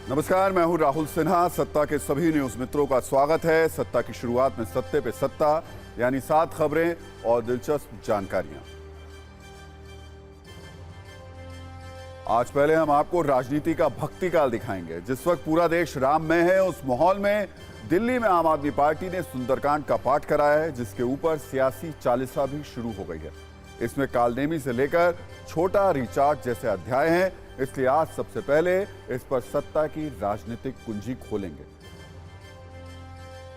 नमस्कार, मैं हूं राहुल सिन्हा। सत्ता के सभी न्यूज मित्रों का स्वागत है। सत्ता की शुरुआत में सत्ते पे सत्ता, यानी 7 खबरें और दिलचस्प जानकारियां। आज पहले हम आपको राजनीति का भक्ति काल दिखाएंगे। जिस वक्त पूरा देश राममय है, उस माहौल में दिल्ली में आम आदमी पार्टी ने सुंदरकांड का पाठ कराया है, जिसके ऊपर सियासी चालीसा भी शुरू हो गई है। इसमें कालनेमी से लेकर छोटा रिचार्ज जैसे अध्याय हैं, इसलिए आज सबसे पहले इस पर सत्ता की राजनीतिक कुंजी खोलेंगे।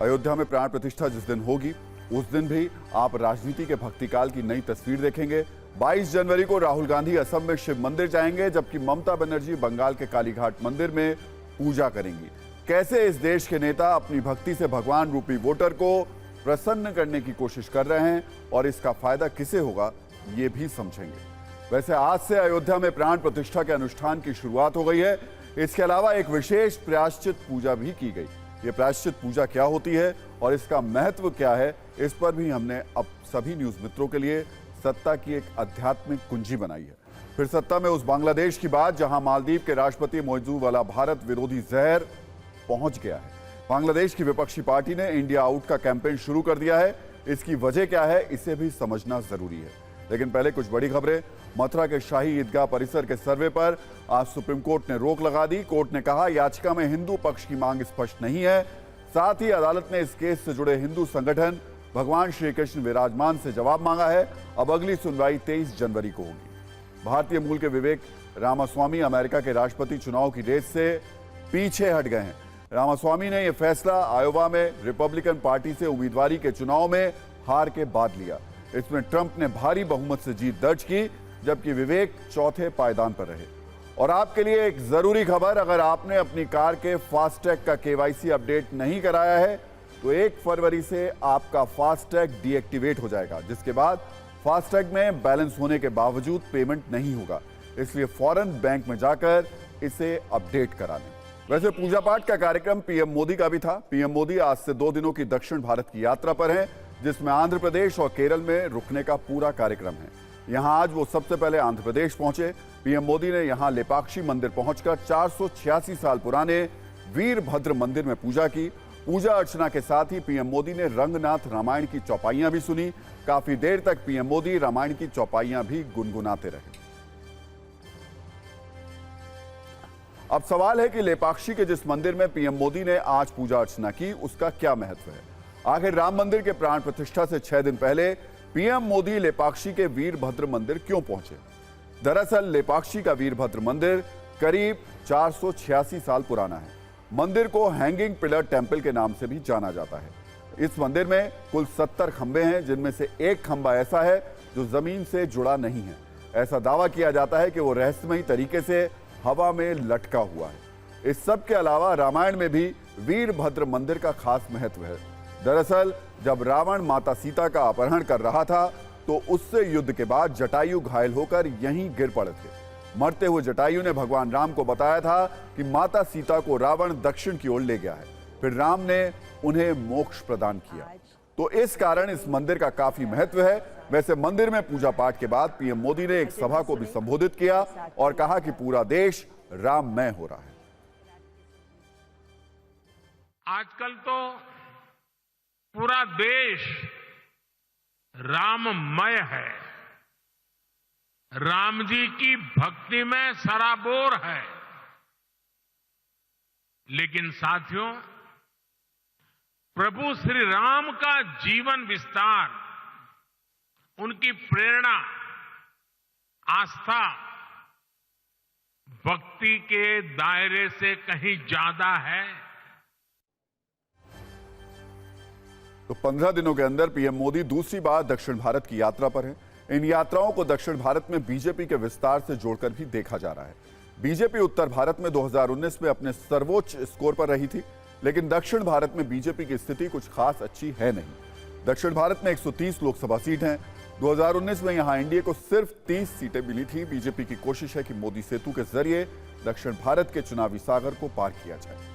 अयोध्या में प्राण प्रतिष्ठा जिस दिन होगी, उस दिन भी आप राजनीति के भक्तिकाल की नई तस्वीर देखेंगे। 22 जनवरी को राहुल गांधी असम में शिव मंदिर जाएंगे, जबकि ममता बनर्जी बंगाल के कालीघाट मंदिर में पूजा करेंगी। कैसे इस देश के नेता अपनी भक्ति से भगवान रूपी वोटर को प्रसन्न करने की कोशिश कर रहे हैं और इसका फायदा किसे होगा, ये भी समझेंगे। वैसे आज से अयोध्या में प्राण प्रतिष्ठा के अनुष्ठान की शुरुआत हो गई है। इसके अलावा एक विशेष प्रायश्चित पूजा भी की गई। ये प्रायश्चित पूजा क्या होती है और इसका महत्व क्या है, इस पर भी हमने अब सभी न्यूज मित्रों के लिए सत्ता की एक आध्यात्मिक कुंजी बनाई है। फिर सत्ता में उस बांग्लादेश की बात, जहां मालदीव के राष्ट्रपति मौजूद वाला भारत विरोधी जहर पहुंच गया है। बांग्लादेश की विपक्षी पार्टी ने इंडिया आउट का कैंपेन शुरू कर दिया है। इसकी वजह क्या है, इसे भी समझना जरूरी है। लेकिन पहले कुछ बड़ी खबरें। मथुरा के शाही ईदगाह परिसर के सर्वे पर आज सुप्रीम कोर्ट ने रोक लगा दी। कोर्ट ने कहा, याचिका में हिंदू पक्ष की मांग स्पष्ट नहीं है। साथ ही अदालत ने इस केस से जुड़े हिंदू संगठन भगवान श्री कृष्ण विराजमान से जवाब मांगा है। अब अगली सुनवाई 23 जनवरी को होगी। भारतीय मूल के विवेक रामास्वामी अमेरिका के राष्ट्रपति चुनाव की रेस से पीछे हट गए हैं। रामास्वामी ने यह फैसला आयोवा में रिपब्लिकन पार्टी से उम्मीदवारी के चुनाव में हार के बाद लिया। इसमें ट्रंप ने भारी बहुमत से जीत दर्ज की, जबकि विवेक चौथे पायदान पर रहे। और आपके लिए एक जरूरी खबर, अगर आपने अपनी कार के फास्टैग का केवाईसी अपडेट नहीं कराया है तो 1 फरवरी से आपका फास्टैग डीएक्टिवेट हो जाएगा, जिसके बाद फास्टैग में बैलेंस होने के बावजूद पेमेंट नहीं होगा। इसलिए फौरन बैंक में जाकर इसे अपडेट करा लें। वैसे पूजा पाठ का कार्यक्रम पीएम मोदी का भी था। पीएम मोदी आज से 2 दिनों की दक्षिण भारत की यात्रा पर हैं, जिसमें आंध्र प्रदेश और केरल में रुकने का पूरा कार्यक्रम है। यहां आज वो सबसे पहले आंध्र प्रदेश पहुंचे। पीएम मोदी ने यहां लेपाक्षी मंदिर पहुंचकर 486 साल पुराने वीरभद्र मंदिर में पूजा की। पूजा अर्चना के साथ ही पीएम मोदी ने रंगनाथ रामायण की चौपाइयां भी सुनी। काफी देर तक पीएम मोदी रामायण की चौपाइयां भी गुनगुनाते रहे। अब सवाल है कि लेपाक्षी के जिस मंदिर में पीएम मोदी ने आज पूजा अर्चना की, उसका क्या महत्व है। आखिर राम मंदिर के प्राण प्रतिष्ठा से 6 दिन पहले पीएम मोदी लेपाक्षी के वीरभद्र मंदिर क्यों पहुंचे। दरअसल लेपाक्षी का वीरभद्र मंदिर करीब 486 साल पुराना है। मंदिर को हैंगिंग पिलर टेंपल के नाम से भी जाना जाता है। इस मंदिर में कुल 70 खंबे हैं, जिनमें से एक खंबा ऐसा है जो जमीन से जुड़ा नहीं है। ऐसा दावा किया जाता है कि वो रहस्यमयी तरीके से हवा में लटका हुआ है। इस सब के अलावा रामायण में भी वीरभद्र मंदिर का खास महत्व है। दरअसल जब रावण माता सीता का अपहरण कर रहा था, तो उससे युद्ध के बाद जटायु घायल होकर यहीं गिर पड़े थे। मरते हुए जटायु ने भगवान राम को बताया था कि माता सीता को रावण दक्षिण की ओर ले गया है। फिर राम ने उन्हें मोक्ष प्रदान किया। तो इस कारण इस मंदिर का काफी महत्व है। वैसे मंदिर में पूजा पाठ के बाद पीएम मोदी ने एक सभा को भी संबोधित किया और कहा कि पूरा देश राममय हो रहा है। आजकल तो पूरा देश राममय है, राम जी की भक्ति में सराबोर है। लेकिन साथियों, प्रभु श्री राम का जीवन विस्तार, उनकी प्रेरणा, आस्था भक्ति के दायरे से कहीं ज्यादा है। तो 15 दिनों के अंदर पीएम मोदी दूसरी बार दक्षिण भारत की यात्रा पर हैं। इन यात्राओं को दक्षिण भारत में बीजेपी के विस्तार से जोड़कर भी देखा जा रहा है। बीजेपी उत्तर भारत में 2019 में अपने सर्वोच्च स्कोर पर रही थी, लेकिन दक्षिण भारत में बीजेपी की स्थिति कुछ खास अच्छी है नहीं। दक्षिण भारत में 130 लोकसभा सीट हैं। 2019 में यहां एनडीए को सिर्फ 30 सीटें मिली थी। बीजेपी की कोशिश है कि मोदी सेतु के जरिए दक्षिण भारत के चुनावी सागर को पार किया जाए।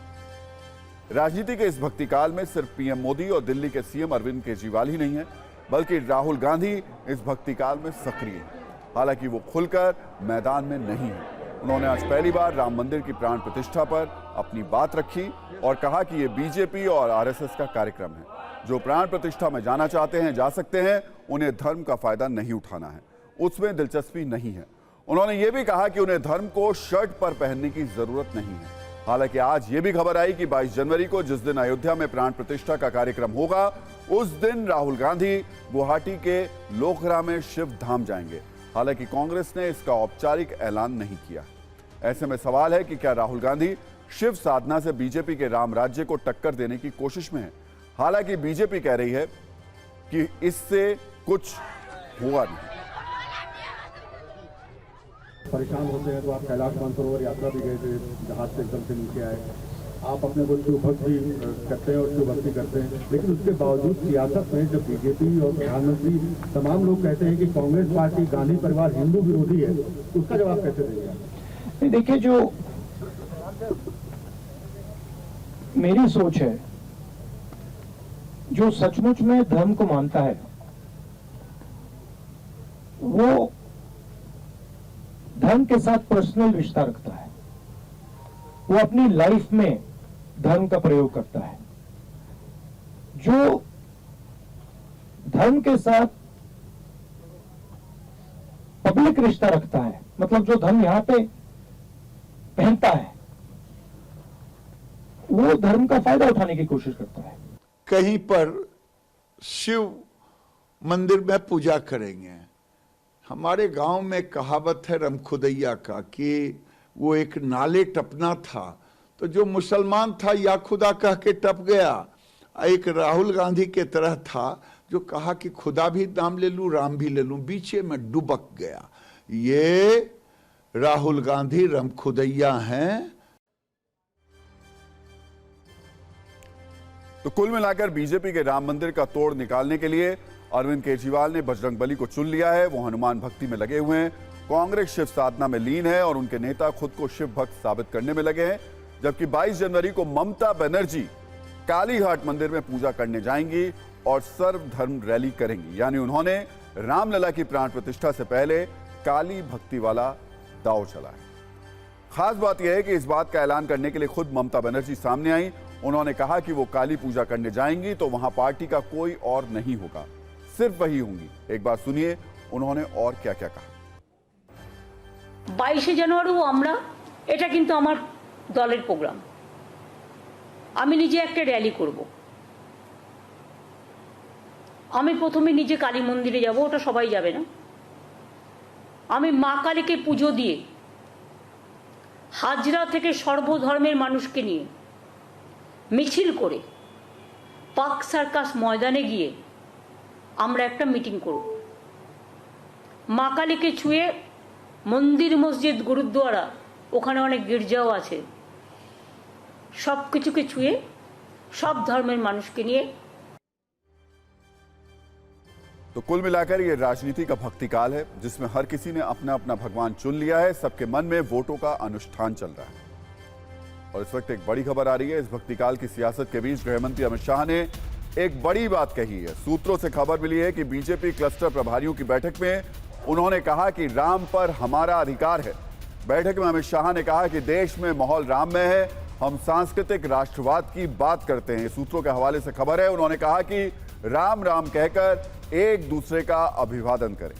राजनीति के इस भक्तिकाल में सिर्फ पीएम मोदी और दिल्ली के सीएम अरविंद केजरीवाल ही नहीं है, बल्कि राहुल गांधी इस भक्तिकाल में सक्रिय हैं। हालांकि वो खुलकर मैदान में नहीं है। उन्होंने आज पहली बार राम मंदिर की प्राण प्रतिष्ठा पर अपनी बात रखी और कहा कि ये बीजेपी और आरएसएस का कार्यक्रम है। जो प्राण प्रतिष्ठा में जाना चाहते हैं जा सकते हैं, उन्हें धर्म का फायदा नहीं उठाना है, उसमें दिलचस्पी नहीं है। उन्होंने ये भी कहा कि उन्हें धर्म को शर्ट पर पहनने की जरूरत नहीं है। हालांकि आज ये भी खबर आई कि 22 जनवरी को जिस दिन अयोध्या में प्राण प्रतिष्ठा का कार्यक्रम होगा, उस दिन राहुल गांधी गुवाहाटी के लोखरा में शिव धाम जाएंगे। हालांकि कांग्रेस ने इसका औपचारिक ऐलान नहीं किया। ऐसे में सवाल है कि क्या राहुल गांधी शिव साधना से बीजेपी के राम राज्य को टक्कर देने की कोशिश में है। हालांकि बीजेपी कह रही है कि इससे कुछ हुआ नहीं। परेशान होते हैं तो आप कैलाश मानसरोवर यात्रा भी गए थे, जहाज से एकदम से नीचे आए, आप अपने को शिव भक्त भी करते हैं और शिव भक्ति करते हैं, लेकिन उसके बावजूद सियासत में जब बीजेपी और प्रधानमंत्री तमाम लोग कहते हैं कि कांग्रेस पार्टी गांधी परिवार हिंदू विरोधी है, तो उसका जवाब कैसे देंगे? देखिए, जो मेरी सोच है, जो सचमुच में धर्म को मानता है वो धर्म के साथ पर्सनल रिश्ता रखता है, वो अपनी लाइफ में धर्म का प्रयोग करता है। जो धर्म के साथ पब्लिक रिश्ता रखता है, मतलब जो धर्म यहां पे पहनता है, वो धर्म का फायदा उठाने की कोशिश करता है। कहीं पर शिव मंदिर में पूजा करेंगे। हमारे गांव में कहावत है रमखुदैया का कि वो एक नाले टपना था, तो जो मुसलमान था या खुदा कह के टप गया, एक राहुल गांधी के तरह था जो कहा कि खुदा भी नाम ले लूं, राम भी ले लूं, बीचे में डुबक गया। ये राहुल गांधी रमखुदैया हैं। तो कुल मिलाकर बीजेपी के राम मंदिर का तोड़ निकालने के लिए अरविंद केजरीवाल ने बजरंगबली को चुन लिया है। वो हनुमान भक्ति में लगे हुए हैं, कांग्रेस शिव साधना में लीन है और उनके नेता खुद को शिव भक्त साबित करने में लगे हैं। जबकि 22 जनवरी को ममता बनर्जी कालीघाट मंदिर में पूजा करने जाएंगी और सर्वधर्म रैली करेंगी। यानी उन्होंने रामलला की प्राण प्रतिष्ठा से पहले काली भक्ति वाला दांव चला है। खास बात यह है कि इस बात का ऐलान करने के लिए खुद ममता बनर्जी सामने आई। उन्होंने कहा कि वो काली पूजा करने जाएंगी तो वहां पार्टी का कोई और नहीं होगा, सिर्फ वही होंगी। एक बार सुनिए उन्होंने और क्या क्या कहा। 22 জানুয়ারি আমরা এটা কিন্তু আমার দলের প্রোগ্রাম, আমি নিজে একটা র্যালি করব। আমি প্রথমে নিজে কালী মন্দিরে যাব, ওটা সবাই যাবে না। আমি মা কালীকে পুজো দিয়ে হাজরা থেকে সর্বধর্মের মানুষকে নিয়ে মিছিল করে পার্ক সার্কাস ময়দানে গিয়ে আমরা একটা মিটিং করব। মা কালীকে ছুঁয়ে মন্দির, মসজিদ, গুরুদ্বারা, ওখানে অনেক গির্জাও আছে, সব কিছুকে ছুঁয়ে সব ধর্মের মানুষকে নিয়ে। तो कुल मिलाकर ये राजनीति का भक्तिकाल है जिसमें हर किसी ने अपना अपना भगवान चुन लिया है। सबके मन में वोटों का अनुष्ठान चल रहा है। और इस वक्त एक बड़ी खबर आ रही है। इस भक्तिकाल की सियासत के बीच गृहमंत्री अमित शाह ने एक बड़ी बात कही है। सूत्रों से खबर मिली है कि बीजेपी क्लस्टर प्रभारियों की बैठक में उन्होंने कहा कि राम पर हमारा अधिकार है। बैठक में अमित शाह ने कहा कि देश में माहौल राम में है, हम सांस्कृतिक राष्ट्रवाद की बात करते हैं। सूत्रों के हवाले से खबर है, उन्होंने कहा कि राम राम कहकर एक दूसरे का अभिवादन करें।